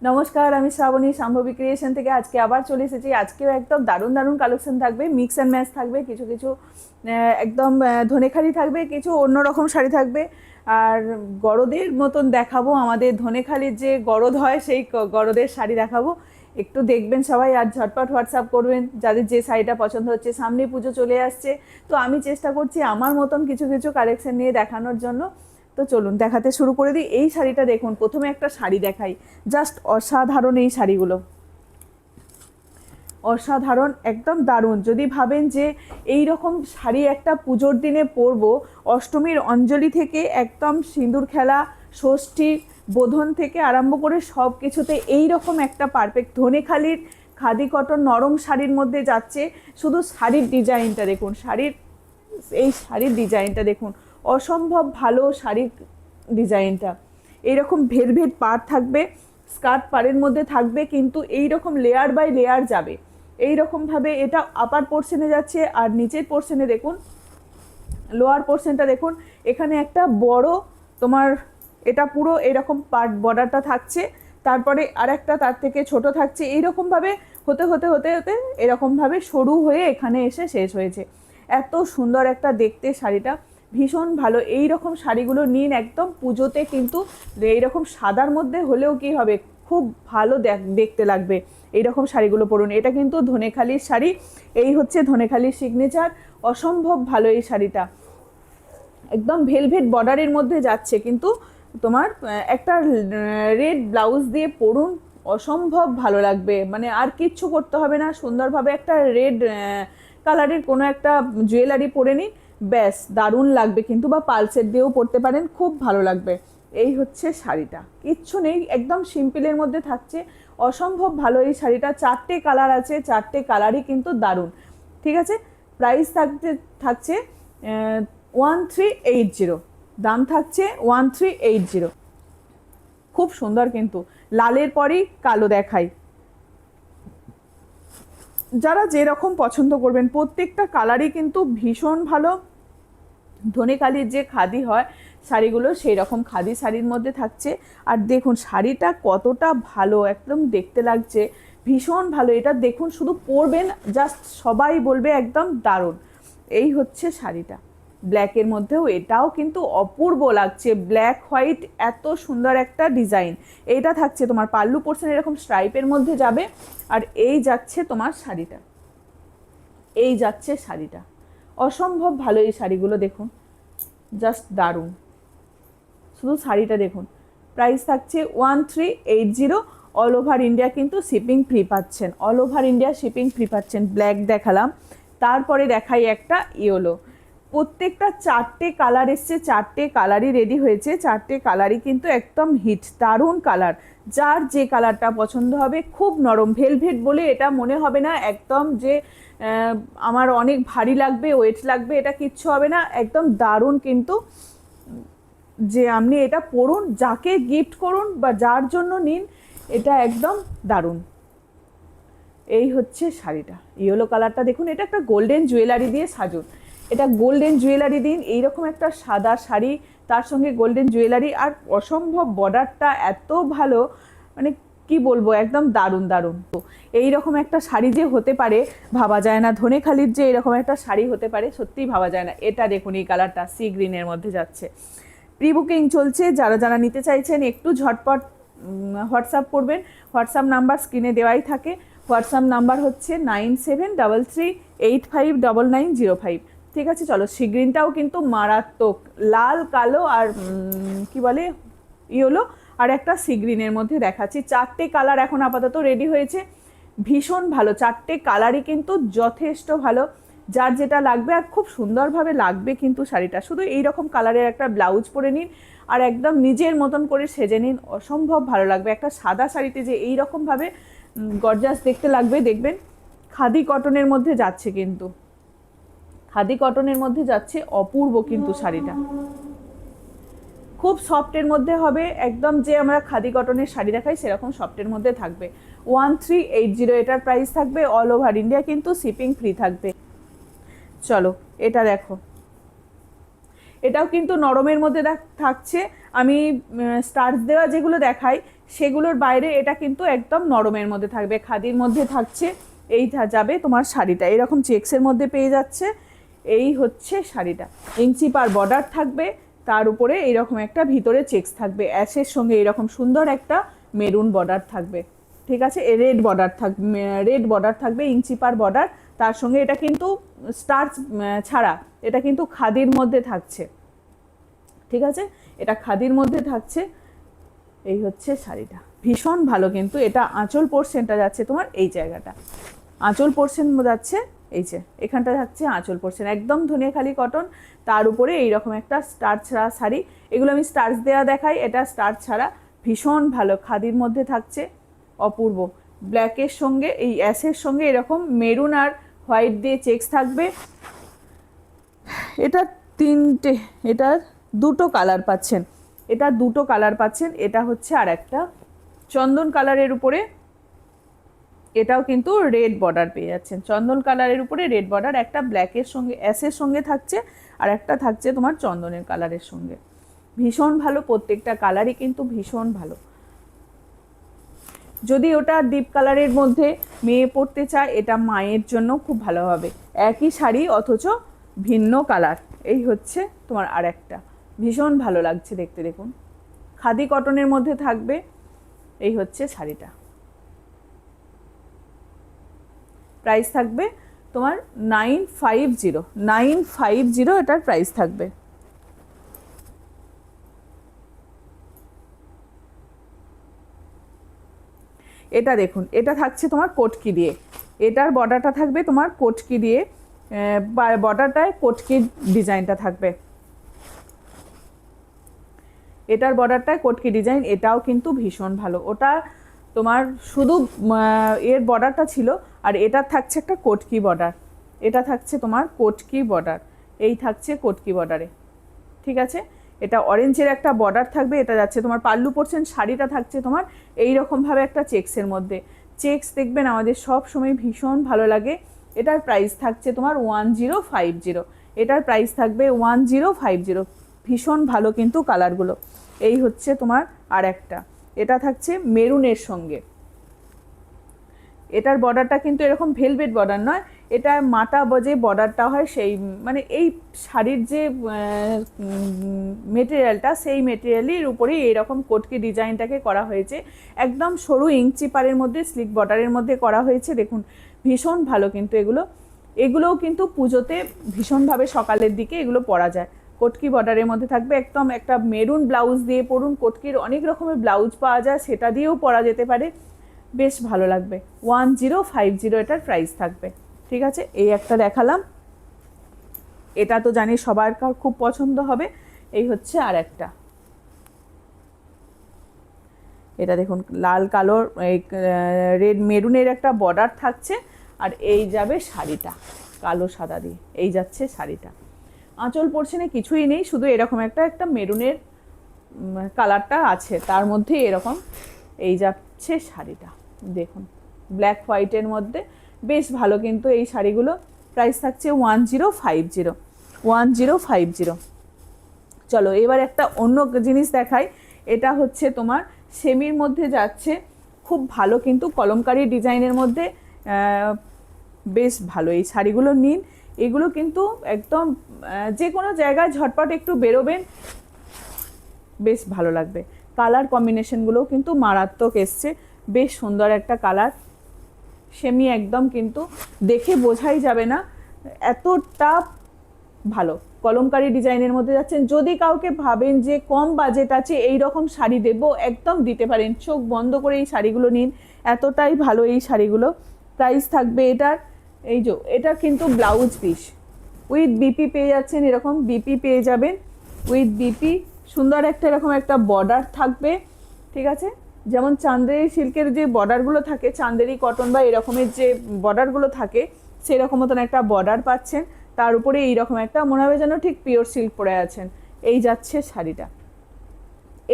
নমস্কার, আমি শ্রাবণী শাম্ভবী ক্রিয়েশন থেকে আজকে আবার চলে এসেছি। আজকেও একদম দারুণ দারুণ কালেকশন থাকবে, মিক্স অ্যান্ড ম্যাচ থাকবে, কিছু কিছু একদম ধনেখালি থাকবে, কিছু অন্যরকম শাড়ি থাকবে। আর গরদের মতন দেখাবো, আমাদের ধনেখালির যে গরদ হয় সেই গরদের শাড়ি দেখাবো। একটু দেখবেন সবাই আর ঝটপট হোয়াটসঅ্যাপ করবেন যাদের যে শাড়িটা পছন্দ হচ্ছে। সামনে পুজো চলে আসছে, তো আমি চেষ্টা করছি আমার মতন কিছু কিছু কালেকশন নিয়ে দেখানোর জন্য। তো চলুন দেখাতে শুরু করে দিই। এই শাড়িটা দেখুন, প্রথমে একটা শাড়ি দেখাই, জাস্ট অসাধারণ এই শাড়িগুলো, অসাধারণ, একদম দারুণ। যদি ভাবেন যে এই রকম শাড়ি একটা পুজোর দিনে পরবো, অষ্টমীর অঞ্জলি থেকে একদম সিঁদুর খেলা, ষষ্ঠী, বোধন থেকে আরম্ভ করে সব কিছুতে এই রকম একটা পারফেক্ট ধনেখালির খাদি কটন নরম শাড়ির মধ্যে যাচ্ছে। শুধু শাড়ির ডিজাইনটা দেখুন, শাড়ির ডিজাইনটা দেখুন, অসম্ভব ভালো শাড়ির ডিজাইনটা। এইরকম ভেলভেট পাড় থাকবে, স্কার্ট পাড়ের মধ্যে থাকবে, কিন্তু এই রকম লেয়ার বাই লেয়ার যাবে। এই রকমভাবে এটা আপার পোর্শনে যাচ্ছে, আর নিচের পোর্শনে দেখুন, লোয়ার পোর্শনটা দেখুন, এখানে একটা বড় তোমার, এটা পুরো এরকম পার্ট বর্ডারটা থাকছে, তারপরে আর একটা তার থেকে ছোট থাকছে। এইরকমভাবে হতে হতে হতে হতে এরকমভাবে সরু হয়ে এখানে এসে শেষ হয়েছে। এত সুন্দর একটা দেখতে শাড়িটা, ভীষণ ভালো। এই রকম শাড়িগুলো নিন একদম পুজোতে, কিন্তু এইরকম সাদার মধ্যে হলেও কি হবে, খুব ভালো দেখতে লাগবে। এইরকম শাড়িগুলো পরুন। এটা কিন্তু ধনেখালির শাড়ি, এই হচ্ছে ধনেখালির সিগনেচার। অসম্ভব ভালো এই শাড়িটা, একদম ভেলভেট বর্ডারের মধ্যে যাচ্ছে, কিন্তু তোমার একটা রেড ব্লাউজ দিয়ে পরুন, অসম্ভব ভালো লাগবে। মানে আর কিচ্ছু করতে হবে না, সুন্দরভাবে একটা রেড কালারের কোনো একটা জুয়েলারি পরে নিন, ব্যাস দারুণ লাগবে কিন্তু। বা পালসেট দিয়েও পরতে পারেন, খুব ভালো লাগবে। এই হচ্ছে শাড়িটা, কিচ্ছু নেই, একদম সিম্পলের মধ্যে থাকছে, অসম্ভব ভালো এই শাড়িটা। চারটে কালার আছে, চারটে কালারই কিন্তু দারুণ। ঠিক আছে, প্রাইস থাকছে 1380, দাম থাকছে 1380। খুব সুন্দর কিন্তু, লালের পরই কালো দেখাই। যারা যেরকম পছন্দ করবেন, প্রত্যেকটা কালারই কিন্তু ভীষণ ভালো। ধনেখালির যে খাদি হয় শাড়িগুলো, সেই রকম খাদি শাড়ির মধ্যে থাকছে। আর দেখুন শাড়িটা কতটা ভালো, একদম দেখতে লাগছে ভীষণ ভালো। এটা দেখুন, শুধু পরবেন, জাস্ট সবাই বলবে একদম দারুণ। এই হচ্ছে শাড়িটা, ব্ল্যাকের মধ্যেও এটাও কিন্তু অপূর্ব লাগছে, ব্ল্যাক হোয়াইট, এত সুন্দর একটা ডিজাইন। এইটা থাকছে তোমার পাল্লু পোর্শন এরকম স্ট্রাইপের মধ্যে যাবে। আর এই যাচ্ছে তোমার শাড়িটা, এই যাচ্ছে শাড়িটা, অসম্ভব ভালো এই শাড়িগুলো দেখুন, জাস্ট দারুণ। শুধু শাড়িটা দেখুন, প্রাইস থাকছে 1380। অল ওভার ইন্ডিয়া কিন্তু শিপিং ফ্রি পাচ্ছেন, all over India shipping free পাচ্ছেন। ব্ল্যাক দেখালাম, তারপরে দেখাই একটা ইয়েলো। প্রত্যেকটা চারটে কালার এসছে, চারটে কালারই রেডি হয়েছে, চারটে কালারই কিন্তু একদম হিট, দারুণ কালার। যার যে কালারটা পছন্দ হবে, খুব নরম ভেলভেট বলে এটা মনে হবে না একদম যে আমার অনেক ভারী লাগবে, ওয়েট লাগবে, এটা কিচ্ছু হবে না, একদম দারুণ। কিন্তু যে আপনি এটা পরুন, যাকে গিফট করুন বা যার জন্য নিন, এটা একদম দারুণ। এই হচ্ছে শাড়িটা, ইয়েলো কালারটা দেখুন, এটা একটা গোল্ডেন জুয়েলারি দিয়ে সাজুন, এটা গোল্ডেন জুয়েলারি দিন, এইরকম একটা সাদা শাড়ি, তার সঙ্গে গোল্ডেন জুয়েলারি, আর অসম্ভব বর্ডারটা এত ভালো, মানে কি বলবো, একদম দারুণ দারুণ। তো এইরকম একটা শাড়ি যে হতে পারে ভাবা যায় না, ধনেখালির যে এরকম একটা শাড়ি হতে পারে সত্যিই ভাবা যায় না। এটা দেখুন, এই কালারটা সি গ্রিনের মধ্যে যাচ্ছে, প্রি বুকিং চলছে। যারা যারা নিতে চাইছেন একটু ঝটপট হোয়াটসঅ্যাপ করবেন, হোয়াটসঅ্যাপ নাম্বার স্ক্রিনে দেওয়াই থাকে। হোয়াটসঅ্যাপ নাম্বার হচ্ছে 9733859905। ঠিক আছে, চলো, সিগ্রিনটাও কিন্তু মারাত্মক, লাল কালো আর কি বলে ইয়েলো, আর একটা সিগ্রিনের মধ্যে দেখাচ্ছি। চারটে কালার এখন আপাতত রেডি হয়েছে, ভীষণ ভালো, চারটে কালারই কিন্তু যথেষ্ট ভালো। যার যেটা লাগবে, আর খুব সুন্দরভাবে লাগবে কিন্তু শাড়িটা। শুধু এই রকম কালারের একটা ব্লাউজ পরে নিন, আর একদম নিজের মতন করে সেজে নিন, অসম্ভব ভালো লাগবে। একটা সাদা শাড়িতে যে এই রকমভাবে গর্জাস দেখতে লাগবে, দেখবেন। খাদি কটনের মধ্যে যাচ্ছে, কিন্তু খাদি কটনের মধ্যে যাচ্ছে, অপূর্ব কিন্তু শাড়িটা, খুব সফটের মধ্যে হবে, একদম যে আমরা খাদি কটনের শাড়ি দেখাই সেরকম সফটের মধ্যে থাকবে। 1380 এটার প্রাইস থাকবে, অল ওভার ইন্ডিয়া কিন্তু শিপিং ফ্রি থাকবে। চলো, এটা দেখো, এটাও কিন্তু নরমের মধ্যে থাকছে। আমি স্টার্চ দেওয়া যেগুলো দেখাই সেগুলোর বাইরে এটা কিন্তু একদম নরমের মধ্যে থাকবে, খাদির মধ্যে থাকছে। এই যাবে তোমার শাড়িটা, এরকম চেক্সের মধ্যে পেয়ে যাচ্ছে। এই হচ্ছে শাড়িটা, ইঞ্চি পার বর্ডার থাকবে, তার উপরে এইরকম একটা ভিতরে চেক্স থাকবে, অ্যাশের সঙ্গে এরকম সুন্দর একটা মেরুন বর্ডার থাকবে, ঠিক আছে। রেড বর্ডার থাকবে, রেড বর্ডার থাকবে, ইঞ্চি পার বর্ডার। তার সঙ্গে এটা কিন্তু স্টার্চ ছাড়া, এটা কিন্তু খাদির মধ্যে থাকছে, ঠিক আছে, এটা খাদির মধ্যে থাকছে। এই হচ্ছে শাড়িটা, ভীষণ ভালো কিন্তু। এটা আঁচল পোর্শনটা যাচ্ছে তোমার এই জায়গাটা, আঁচল পোর্শন যাচ্ছে এই যে এখানটা থাকছে আঁচল পোর্শন, একদম ধনিয়াখালি কটন, তার উপরে এইরকম একটা স্টার্চ ছাড়া শাড়ি। এগুলো আমি স্টার্চ দেওয়া দেখাই, এটা স্টার্চ ছাড়া, ভীষণ ভালো, খাদির মধ্যে থাকছে, অপূর্ব। ব্ল্যাকের সঙ্গে এই অ্যাশের সঙ্গে এরকম মেরুন আর হোয়াইট দিয়ে চেক্স থাকবে। এটা তিনটে, এটা দুটো কালার পাচ্ছেন, এটা দুটো কালার পাচ্ছেন। এটা হচ্ছে আর একটা চন্দন কালারের উপরে, এটাও কিন্তু রেড বর্ডার পেয়ে যাচ্ছেন, চন্দন কালারের উপরে রেড বর্ডার, একটা ব্ল্যাকের সঙ্গে অ্যাশের সঙ্গে থাকছে, আর একটা থাকছে তোমার চন্দনের কালারের সঙ্গে। ভীষণ ভালো, প্রত্যেকটা কালারই কিন্তু ভীষণ ভালো। যদি ওটা ডিপ কালারের মধ্যে মেয়ে পরতে চায়, এটা মায়ের জন্য খুব ভালো হবে। একই শাড়ি অথচ ভিন্ন কালার। এই হচ্ছে তোমার আর একটা, ভীষণ ভালো লাগছে দেখতে, দেখুন খাদি কটনের মধ্যে থাকবে। এই হচ্ছে শাড়িটা, প্রাইস থাকবে তোমার 950 এটার প্রাইস থাকবে। এটা দেখুন, এটা থাকছে তোমার কোটকি দিয়ে, এটার বর্ডারটা থাকবে তোমার কোটকি দিয়ে, বর্ডারটায় কোটকির ডিজাইনটা থাকবে, এটার বর্ডারটায় কোটকি ডিজাইন। এটাও কিন্তু ভীষণ ভালো, ওটা তোমার শুধু এর বর্ডারটা ছিল, আর এটা থাকছে একটা কোটকি বর্ডার, এটা থাকছে তোমার কোটকি বর্ডার, এই থাকছে কোটকি বর্ডারে, ঠিক আছে। এটা অরেঞ্জের একটা বর্ডার থাকবে, এটা যাচ্ছে তোমার পাল্লু পোর্শন। শাড়িটা থাকছে তোমার এই রকমভাবে একটা চেক্সের মধ্যে, চেক্স দেখবেন আমাদের সব সময় ভীষণ ভালো লাগে। এটার প্রাইস থাকছে তোমার 1050, এটার প্রাইস থাকবে 1050, ভীষণ ভালো কিন্তু কালারগুলো। এই হচ্ছে তোমার আর একটা, এটা থাকছে মেরুনের সঙ্গে, এটার বর্ডারটা কিন্তু এরকম ভেলভেট বর্ডার নয়, এটা মাটা যে বর্ডারটা হয় সেই, মানে এই শাড়ির যে মেটেরিয়ালটা, সেই মেটেরিয়ালের উপরেই এইরকম কোটকি ডিজাইনটাকে করা হয়েছে, একদম সরু ইঞ্চি পারের মধ্যে স্লিক বর্ডারের মধ্যে করা হয়েছে। দেখুন ভীষণ ভালো কিন্তু এগুলোও কিন্তু পুজোতে ভীষণভাবে সকালের দিকে এগুলো পরা যায়। কোটকি বর্ডারের মধ্যে থাকবে, একদম একটা মেরুন ব্লাউজ দিয়ে পরুন, কোটকির অনেক রকমের ব্লাউজ পাওয়া যায়, সেটা দিয়েও পরা যেতে পারে, বেশ ভালো লাগবে। 1050 এটার প্রাইস থাকবে, ঠিক আছে। এই একটা দেখালাম, এটা তো জানি সবার খুব পছন্দ হবে। এই হচ্ছে আর একটা, এটা দেখুন লাল কালোর এই রেড মেরুনের একটা বর্ডার থাকছে, আর এই যাবে শাড়িটা কালো সাদা দিয়ে, এই যাচ্ছে শাড়িটা। আঁচল পোর্শনে কিছুই নেই, শুধু এরকম একটা মেরুনের কালারটা আছে, তার মধ্যে এরকম এই যাচ্ছে শাড়িটা, দেখুন ব্ল্যাক হোয়াইটের মধ্যে, বেশ ভালো কিন্তু এই শাড়িগুলো। প্রাইস থাকছে 1050। চলো এবার একটা অন্য জিনিস দেখাই, এটা হচ্ছে তোমার সেমির মধ্যে যাচ্ছে, খুব ভালো কিন্তু কলমকারি ডিজাইনের মধ্যে, বেশ ভালো এই শাড়িগুলো নিন। এগুলো কিন্তু একদম যে কোনো জায়গায় ঝটপট একটু বেরোবেন, বেশ ভালো লাগবে। কালার কম্বিনেশনগুলোও কিন্তু মারাত্মক এসছে, বেশ সুন্দর একটা কালার, সেমি একদম কিন্তু দেখে বোঝাই যাবে না, এতটা ভালো কলমকারি ডিজাইনের মধ্যে যাচ্ছেন। যদি কাউকে ভাবেন যে কম বাজেট আছে এই রকম শাড়ি দেবো, একদম দিতে পারেন, চোখ বন্ধ করে এই শাড়িগুলো নিন, এতটাই ভালো এই শাড়িগুলো। প্রাইস থাকবে এটার, এই যে এটা কিন্তু ব্লাউজ পিস উইথ বিপি পেয়ে যাচ্ছেন, এরকম বিপি পেয়ে যাবেন উইথ বিপি, সুন্দর একটা এরকম একটা বর্ডার থাকবে, ঠিক আছে। যেমন চান্দেরি সিল্কের যে বর্ডারগুলো থাকে, চান্দেরি কটন বা এরকমের যে বর্ডারগুলো থাকে, সেরকম মতন একটা বর্ডার পাচ্ছেন, তার উপরে এইরকম একটা মনে হবে যেন ঠিক পিওর সিল্ক পরে আছেন। এই যাচ্ছে শাড়িটা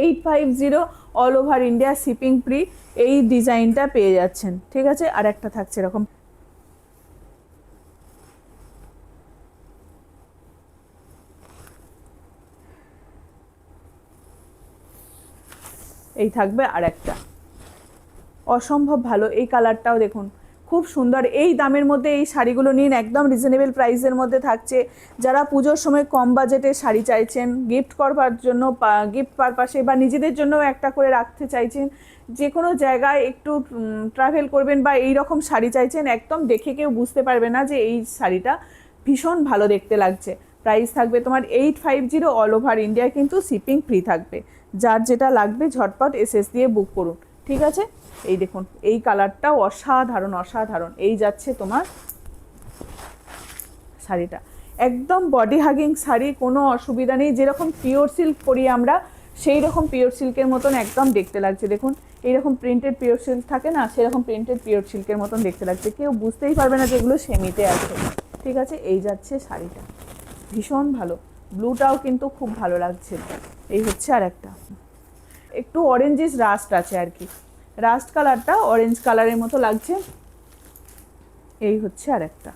850, all over India shipping free, এই ডিজাইনটা পেয়ে যাচ্ছেন, ঠিক আছে। আর একটা থাকছে এরকম, এই থাকবে আর একটা, অসম্ভব ভালো। এই কালারটাও দেখুন খুব সুন্দর। এই দামের মধ্যে এই শাড়িগুলো নিন, একদম রিজনেবল প্রাইসের মধ্যে থাকছে। যারা পুজোর সময় কম বাজেটে শাড়ি চাইছেন, গিফট করবার জন্য, গিফট পারপাসে বা নিজেদের জন্য একটা করে রাখতে চাইছেন, যে কোনো জায়গায় একটু ট্রাভেল করবেন বা এই রকম শাড়ি চাইছেন, একদম দেখে কেউ বুঝতে পারবে না যে এই শাড়িটা ভীষণ ভালো দেখতে লাগছে। প্রাইস থাকবে তোমার 850, অল ওভার ইন্ডিয়া কিন্তু শিপিং ফ্রি থাকবে। যার যেটা লাগবে ঝটপট এসএস দিয়ে বুক করুন, ঠিক আছে। এই দেখুন এই কালারটাও অসাধারণ অসাধারণ। এই যাচ্ছে তোমার শাড়িটা, একদম বডি হাগিং শাড়ি, কোনো অসুবিধা নেই। যেরকম পিওর সিল্ক পরি আমরা, সেই রকম পিওর সিল্কের মতন একদম দেখতে লাগছে। দেখুন এইরকম প্রিন্টেড পিওর সিল্ক থাকে না, সেরকম প্রিন্টেড পিওর সিল্কের মতন দেখতে লাগছে, কেউ বুঝতেই পারবে না যে এগুলো সেমিতে আছে, ঠিক আছে। এই যাচ্ছে শাড়িটা, ভীষণ ভালো। ব্লুটাও কিন্তু খুব ভালো লাগছে। এই হচ্ছে আর একটা, একটু অরেঞ্জিস রাস্ট আছে আর কি, রাস্ট কালারটা অরেঞ্জ কালারের মতো লাগছে। এই হচ্ছে আর একটা,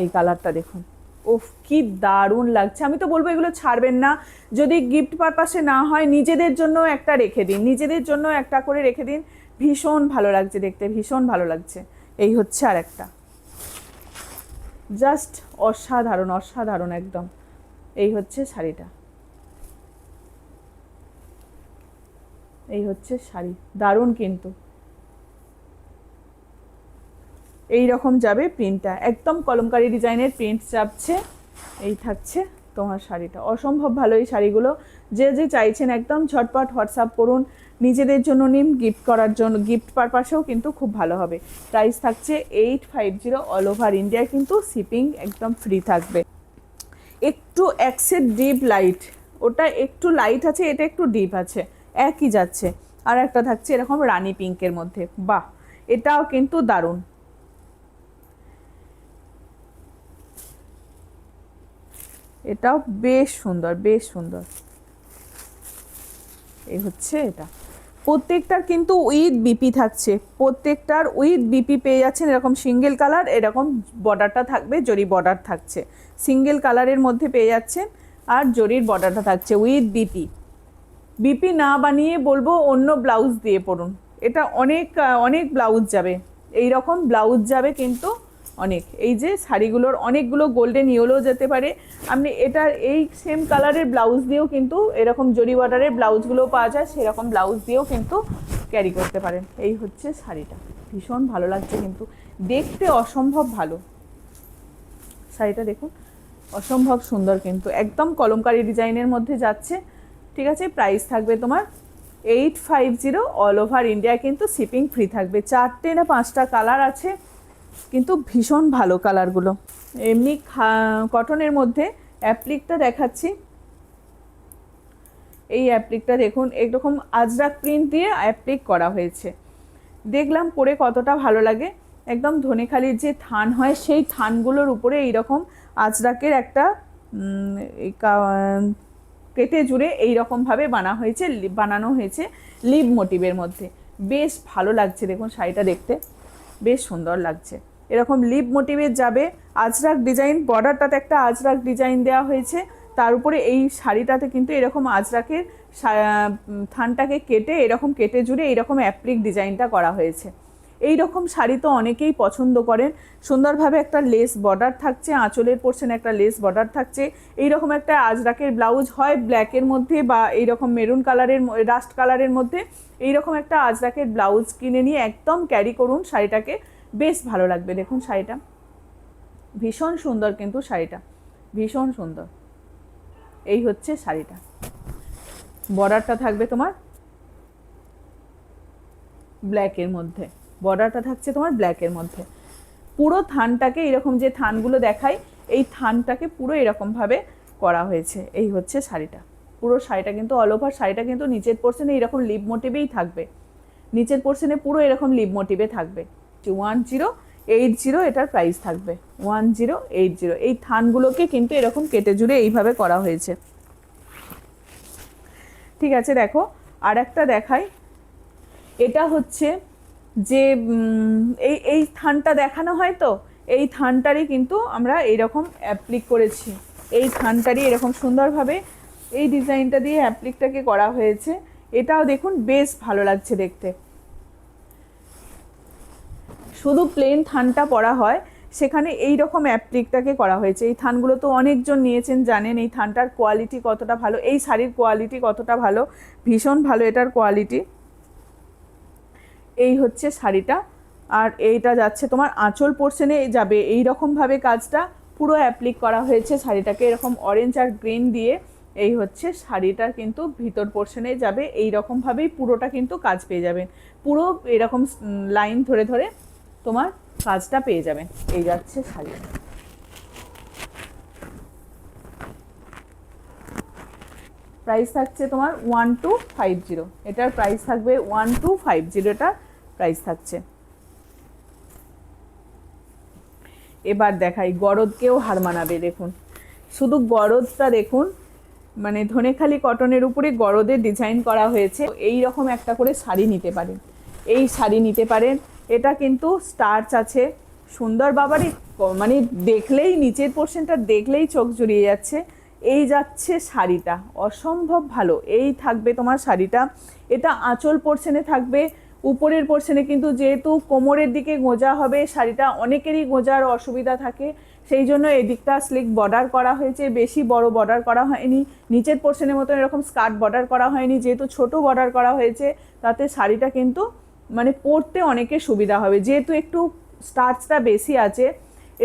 এই কালারটা দেখুন, ওফ কি দারুণ লাগছে। আমি তো বলবো এগুলো ছাড়বেন না। যদি গিফট পারপাসে না হয়, নিজেদের জন্য একটা রেখে দিন, নিজেদের জন্য একটা করে রেখে দিন, ভীষণ ভালো লাগছে দেখতে, ভীষণ ভালো লাগছে। এই হচ্ছে আর একটা, জাস্ট অসাধারণ অসাধারণ একদম। এই হচ্ছে শাড়িটা, এই হচ্ছে শাড়ি, দারুণ কিন্তু। এই রকম যাবে প্রিন্টটা, একদম কলমকারি ডিজাইনের প্রিন্ট যাচ্ছে। এই থাকছে তোমার শাড়িটা, অসম্ভব ভালো এই শাড়িগুলো। যে যে চাইছেন একদম ঝটপট হোয়াটসঅ্যাপ করুন, নিজেদের জন্য নিন, গিফট করার জন্য, গিফট পারপাসেও কিন্তু খুব ভালো হবে। প্রাইস থাকছে 850, অল ওভার ইন্ডিয়া কিন্তু শিপিং একদম ফ্রি থাকবে। একটু অ্যাক্সেড ডিপ লাইট, ওটা একটু লাইট আছে, এটা একটু ডিপ আছে, একই যাচ্ছে। আর একটা থাকছে এরকম রানী পিঙ্কের মধ্যে, বাহ এটাও কিন্তু দারুণ। এটাও বেশ সুন্দর, বেশ সুন্দর। এই হচ্ছে এটা, প্রত্যেকটার কিন্তু উইথ বিপি থাকছে, প্রত্যেকটার উইথ বিপি পেয়ে যাচ্ছেন। এরকম সিঙ্গেল কালার, এরকম বর্ডারটা থাকবে, জরি বর্ডার থাকছে, সিঙ্গেল কালারের মধ্যে পেয়ে যাচ্ছেন, আর জরির বর্ডারটা থাকছে উইথ বিপি। বিপি না বানিয়ে বলবো অন্য ব্লাউজ দিয়ে পরুন, এটা অনেক অনেক ব্লাউজ যাবে, এই রকম ব্লাউজ যাবে কিন্তু অনেক। এই যে শাড়িগুলোর অনেকগুলো গোল্ডেন ইয়েলো যেতে পারে, আপনি এটার এই সেম কালারের ব্লাউজ দিয়েও কিন্তু, এরকম জরি বর্ডারের ব্লাউজগুলোও পাওয়া যায়, সেরকম ব্লাউজ দিয়েও কিন্তু ক্যারি করতে পারেন। এই হচ্ছে শাড়িটা, ভীষণ ভালো লাগছে কিন্তু, দেখতে অসম্ভব ভালো শাড়িটা, দেখুন অসম্ভব সুন্দর কিন্তু, একদম কলমকারি ডিজাইনের মধ্যে যাচ্ছে, ঠিক আছে। প্রাইস থাকবে তোমার 850, অল ওভার ইন্ডিয়া কিন্তু শিপিং ফ্রি থাকবে। 4টে না 5টা কালার আছে, কিন্তু ভীষণ ভালো কালারগুলো। এমনি কটনের মধ্যে অ্যাপ্লিকটা দেখাচ্ছি, এই অ্যাপ্লিকটা দেখুন, এরকম আজরাক প্রিন্ট দিয়ে অ্যাপ্লিক করা হয়েছে। দেখলাম পরে কতটা ভালো লাগে, একদম ধনেখালির যে থান হয়, সেই থানগুলোর উপরে এইরকম আজরাকের একটা কেটে জুড়ে এইরকমভাবে বানানো হয়েছে লিভ মোটিভের মধ্যে। বেশ ভালো লাগছে দেখুন শাড়িটা দেখতে, বেশ সুন্দর লাগছে। এরকম লিভ মোটিভের যাবে, আজরাক ডিজাইন, বর্ডারটাতে একটা আজরাক ডিজাইন দেওয়া হয়েছে, তার উপরে এই শাড়িটাতে কিন্তু এরকম আজরাকের থানটাকে কেটে, এরকম কেটে জুড়ে এইরকম অ্যাপ্লিক ডিজাইনটা করা হয়েছে। এই রকম শাড়ি তো অনেকেই পছন্দ করেন। সুন্দরভাবে একটা লেস বর্ডার থাকছে, আঁচলের পোর্শনে একটা লেস বর্ডার থাকছে, এইরকম একটা আজরাকের ব্লাউজ হয় ব্ল্যাকের মধ্যে বা এইরকম মেরুন কালারের, রাস্ট কালারের মধ্যে, এইরকম একটা আজরাকের ব্লাউজ কিনে নিয়ে একদম ক্যারি করুন শাড়িটাকে, বেশ ভালো লাগবে। দেখুন শাড়িটা ভীষণ সুন্দর কিন্তু, শাড়িটা ভীষণ সুন্দর। এই হচ্ছে শাড়িটা, বর্ডারটা থাকবে তোমার ব্ল্যাকের মধ্যে, বর্ডারটা থাকছে তোমার ব্ল্যাকের মধ্যে। পুরো থানটাকে এরকম যে থানগুলো দেখাই, এই থানটাকে পুরো এরকমভাবে করা হয়েছে। এই হচ্ছে শাড়িটা, পুরো শাড়িটা কিন্তু অল ওভার শাড়িটা কিন্তু নিচের পোর্শনে এরকম লিভ মোটিভেই থাকবে, নিচের পোর্শনে পুরো এরকম লিভ মোটিভে থাকবে। 1080 এটার প্রাইস থাকবে 1080। এই থানগুলোকে কিন্তু এরকম কেটে জুড়ে এইভাবে করা হয়েছে, ঠিক আছে। দেখো আর একটা দেখাই, এটা হচ্ছে যে এই থানটা দেখানো হয় তো, এই থানটারই কিন্তু আমরা এইরকম অ্যাপ্লিক করেছি, এই থানটারই এরকম সুন্দরভাবে এই ডিজাইনটা দিয়ে অ্যাপ্লিকটাকে করা হয়েছে। এটাও দেখুন বেশ ভালো লাগছে দেখতে। শুধু প্লেন থানটা পরা হয়, সেখানে এই রকম অ্যাপ্লিকটাকে করা হয়েছে। এই থানগুলো তো অনেকজন নিয়েছেন, জানেন এই থানটার কোয়ালিটি কতটা ভালো, এই শাড়ির কোয়ালিটি কতটা ভালো, ভীষণ ভালো এটার কোয়ালিটি। এই হচ্ছে শাড়িটা, আর এইটা যাচ্ছে তোমার আঁচল পোর্শনে যাবে এই রকমভাবে কাজটা পুরো অ্যাপ্লিক করা হয়েছে শাড়িটাকে এরকম অরেঞ্জ আর গ্রিন দিয়ে। এই হচ্ছে শাড়িটার কিন্তু ভিতর পোর্শনে যাবে এই রকমভাবেই পুরোটা কিন্তু কাজ পেয়ে যাবেন, পুরো এরকম লাইন ধরে ধরে তোমার কাজটা পেয়ে যাবেন। এই যাচ্ছে শাড়ি। প্রাইস থাকছে তোমার 1250, এটার প্রাইস থাকবে 1250, এটার প্রাইস থাকছে। এবার দেখাই গরদকেও হার মানাবে। দেখুন শুধু গরদটা দেখুন, মানে ধনেখালি কটনের উপরে গরদের ডিজাইন করা হয়েছে। এই রকম একটা করে শাড়ি নিতে পারেন, এই শাড়ি নিতে পারেন। এটা কিন্তু স্টার্চ আছে সুন্দর বাবারই, মানে দেখলেই নিচের পোর্শনটা দেখলেই চোখ জুড়িয়ে যাচ্ছে। এই যাচ্ছে শাড়িটা, অসম্ভব ভালো। এই থাকবে তোমার শাড়িটা, এটা আঁচল পোর্শনে থাকবে। উপরের পোর্শনে কিন্তু যেহেতু কোমরের দিকে গোঁজা হবে শাড়িটা, অনেকেরই গোঁজার অসুবিধা থাকে, সেই জন্য এদিকটা স্লিক বর্ডার করা হয়েছে, বেশি বড় বর্ডার করা হয়নি। নিচের পোর্শনের মতো এরকম স্কার্ট বর্ডার করা হয়নি, যেহেতু ছোট বর্ডার করা হয়েছে তাতে শাড়িটা কিন্তু মানে পরতে অনেকের সুবিধা হবে। যেহেতু একটু স্টার্চটা বেশি আছে,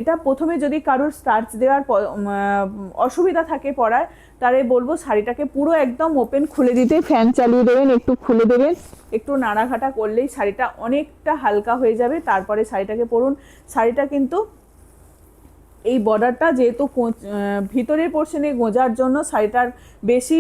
এটা প্রথমে যদি কারোর স্টার্চ দেওয়ার অসুবিধা থাকে পরার, তাহলে বলবো শাড়িটাকে পুরো একদম ওপেন খুলে দিতে, ফ্যান চালিয়ে দেবেন, একটু খুলে দেবেন, একটু নাড়াঘাটা করলেই শাড়িটা অনেকটা হালকা হয়ে যাবে। তারপরে শাড়িটাকে পরুন। শাড়িটা কিন্তু এই বর্ডারটা যেহেতু ভিতরের পোর্শনে গোঁজার জন্য শাড়িটার বেশি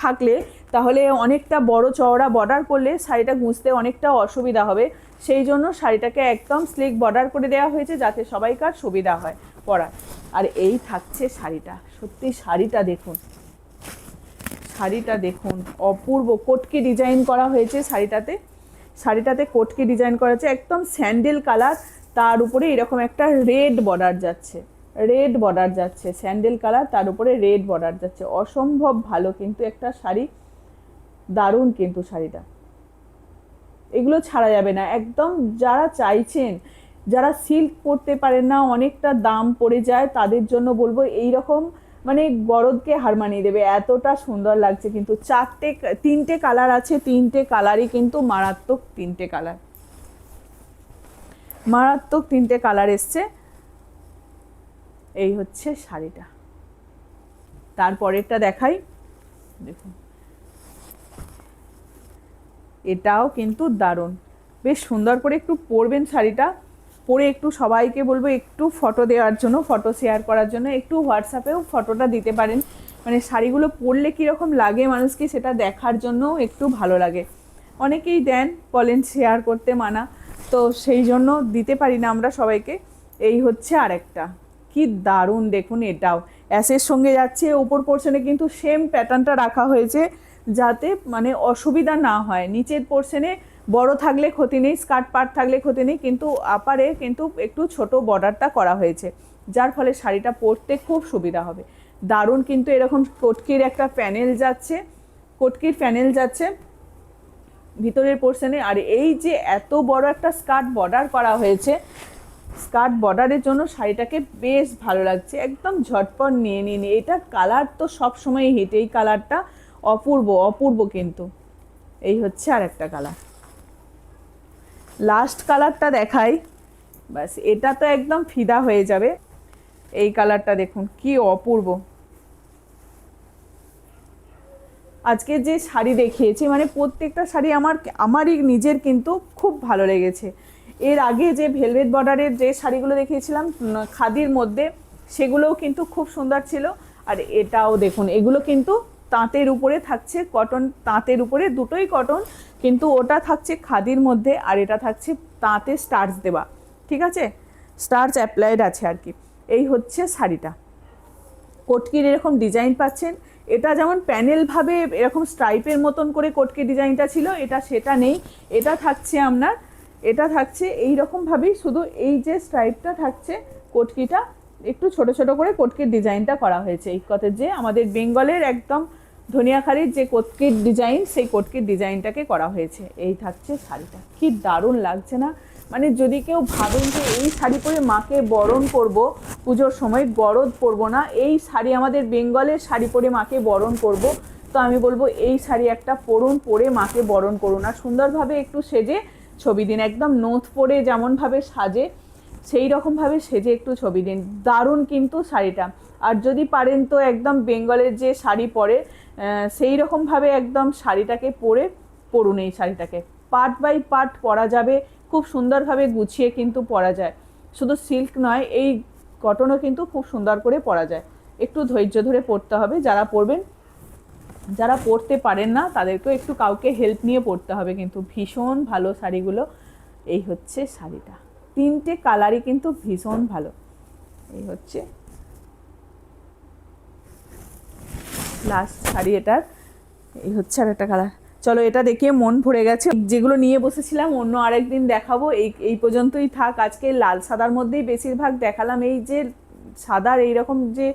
থাকলে, তাহলে অনেকটা বড় চওড়া বর্ডার করলে শাড়িটা গুঁজতে অনেকটা অসুবিধা হবে। সেই জন্য শাড়িটাকে একদম স্লিক বর্ডার করে দেওয়া হয়েছে যাতে সবাইকার সুবিধা হয় পরার। আর এই থাকছে শাড়িটা, সত্যি শাড়িটা দেখুন, শাড়িটা দেখুন অপূর্ব। কোটকি ডিজাইন করা হয়েছে শাড়িটাতে কোটকি ডিজাইন করা হয়েছে, একদম স্যান্ডেল কালার, তার উপরে এরকম একটা রেড বর্ডার যাচ্ছে, স্যান্ডেল কালার তার উপরে রেড বর্ডার যাচ্ছে। অসম্ভব ভালো কিন্তু একটা শাড়ি, দারুণ কিন্তু শাড়িটা, এগুলো ছাড়া যাবে না একদম। যারা চাইছেন, যারা সিল্ক পরতে পারেন না, অনেকটা দাম পড়ে যায়, তাদের জন্য বলবো এই রকম মানে গরদকে হার মানিয়ে দেবে, এতটা সুন্দর লাগছে। কিন্তু তিনটে কালার আছে, তিনটে কালারই কিন্তু মারাত্মক, তিনটে কালার এসছে। এই হচ্ছে শাড়িটা। তারপরেরটা দেখাই, দেখুন এটাও কিন্তু দারুণ, বেশ সুন্দর করে একটু পরবেন শাড়িটা, পরে একটু সবাইকে বলবো একটু ফটো দেওয়ার জন্য, ফটো শেয়ার করার জন্য, একটু হোয়াটসঅ্যাপেও ফটোটা দিতে পারেন। মানে শাড়িগুলো পরলে কীরকম লাগে মানুষকে সেটা দেখার জন্য একটু ভালো লাগে। অনেকেই দেন, বলেন শেয়ার করতে মানা, তো সেই জন্য দিতে পারি না আমরা সবাইকে। এই হচ্ছে আরেকটা, কি দারুণ দেখুন, এটাও অ্যাশের সঙ্গে যাচ্ছে। উপর পোর্শনে কিন্তু সেম প্যাটার্নটা রাখা হয়েছে যাতে মানে অসুবিধা না হয়। নিচের পোর্শনে বড় থাকলে ক্ষতি নেই, স্কার্ট পার্ট থাকলে ক্ষতি নেই, কিন্তু আপারে কিন্তু একটু ছোট বর্ডারটা করা হয়েছে, যার ফলে শাড়িটা পরতে খুব সুবিধা হবে। দারুণ কিন্তু এরকম কোটকির একটা প্যানেল যাচ্ছে ভিতরের পোর্শনে। আর এই যে এত বড় একটা স্কার্ট বর্ডার করা হয়েছে, স্কার্ট বর্ডারের জন্য শাড়িটাকে বেশ ভালো লাগছে, একদম ঝটপট নিয়ে নিন। এটার কালার তো সবসময় হিট, এই কালারটা অপূর্ব কিন্তু। এই হচ্ছে আর একটা কালার, লাস্ট কালারটা দেখাই, ব্যাস এটা তো একদম ফিদা হয়ে যাবে। এই কালারটা দেখুন কি অপূর্ব। আজকে যে শাড়ি দেখিয়েছি মানে প্রত্যেকটা শাড়ি আমারই নিজের কিন্তু খুব ভালো লেগেছে। এর আগে যে ভেলভেট বর্ডারের যে শাড়িগুলো দেখিয়েছিলাম খাদির মধ্যে, সেগুলোও কিন্তু খুব সুন্দর ছিল। আর এটাও দেখুন, এগুলো কিন্তু তাঁতের উপরে থাকছে, কটন তাঁতের উপরে, দুটোই কটন, কিন্তু ওটা থাকছে খাদির মধ্যে আর এটা থাকছে তাঁতে স্টার্চ দেওয়া, ঠিক আছে, স্টার্চ অ্যাপ্লাইড আছে আর কি। এই হচ্ছে শাড়িটা, কোটকির এরকম ডিজাইন পাচ্ছেন। এটা যেমন প্যানেলভাবে এরকম স্ট্রাইপের মতন করে কোটকি ডিজাইনটা ছিল, এটা সেটা নেই, এটা থাকছে এই রকমভাবেই, শুধু এই যে স্ট্রাইপটা থাকছে কোটকিটা একটু ছোট ছোট করে কটকির ডিজাইনটা করা হয়েছে। এই কথা যে আমাদের বেঙ্গলের একদম ধনিয়াখালির যে কটকির ডিজাইন, সেই কটকির ডিজাইনটাকে করা হয়েছে। এই থাকছে শাড়িটা, কি দারুণ লাগছে না? মানে যদি কেউ ভাবেন যে এই শাড়ি পরে মাকে বরণ করব পুজোর সময়, গরদ পরবো না, এই শাড়ি আমাদের বেঙ্গলের শাড়ি পরে মাকে বরণ করব, তো আমি বলবো এই শাড়ি একটা পরুন, পরে মাকে বরণ করুন। আর সুন্দরভাবে একটু সেজে ছবি দিন, একদম নথ পরে যেমনভাবে সাজে সেই রকমভাবে সেজে একটু ছবি দিন। দারুণ কিন্তু শাড়িটা। আর যদি পারেন তো একদম বেঙ্গলের যে শাড়ি পরে সেই রকমভাবে একদম শাড়িটাকে পরুন। এই শাড়িটাকে পার্ট বাই পার্ট পরা যাবে, খুব সুন্দরভাবে গুছিয়ে কিন্তু পরা যায়। শুধু সিল্ক নয়, এই কটনও কিন্তু খুব সুন্দর করে পরা যায়। একটু ধৈর্য ধরে পরতে হবে যারা পরবেন। যারা পরতে পারেন না তাদেরকেও একটু কাউকে হেল্প নিয়ে পরতে হবে, কিন্তু ভীষণ ভালো শাড়িগুলো। এই হচ্ছে শাড়িটা, 3টে কালারই কিন্তু ভীষণ ভালো। এই হচ্ছে লাস্ট শাড়ি এটার, এই হচ্ছে আর একটা কালার। চলো এটা দেখিয়ে মন ভরে গেছে, যেগুলো নিয়ে বসেছিলাম অন্য আরেকদিন দেখাবো। এই পর্যন্তই থাক। আজকে লাল সাদার মধ্যেই বেশিরভাগ দেখালাম। এই যে সাদার এইরকম যে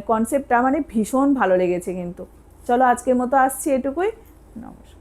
কনসেপ্টটা মানে ভীষণ ভালো লেগেছে কিন্তু। চলো আজকের মতো আসছি এটুকুই, নমস্কার।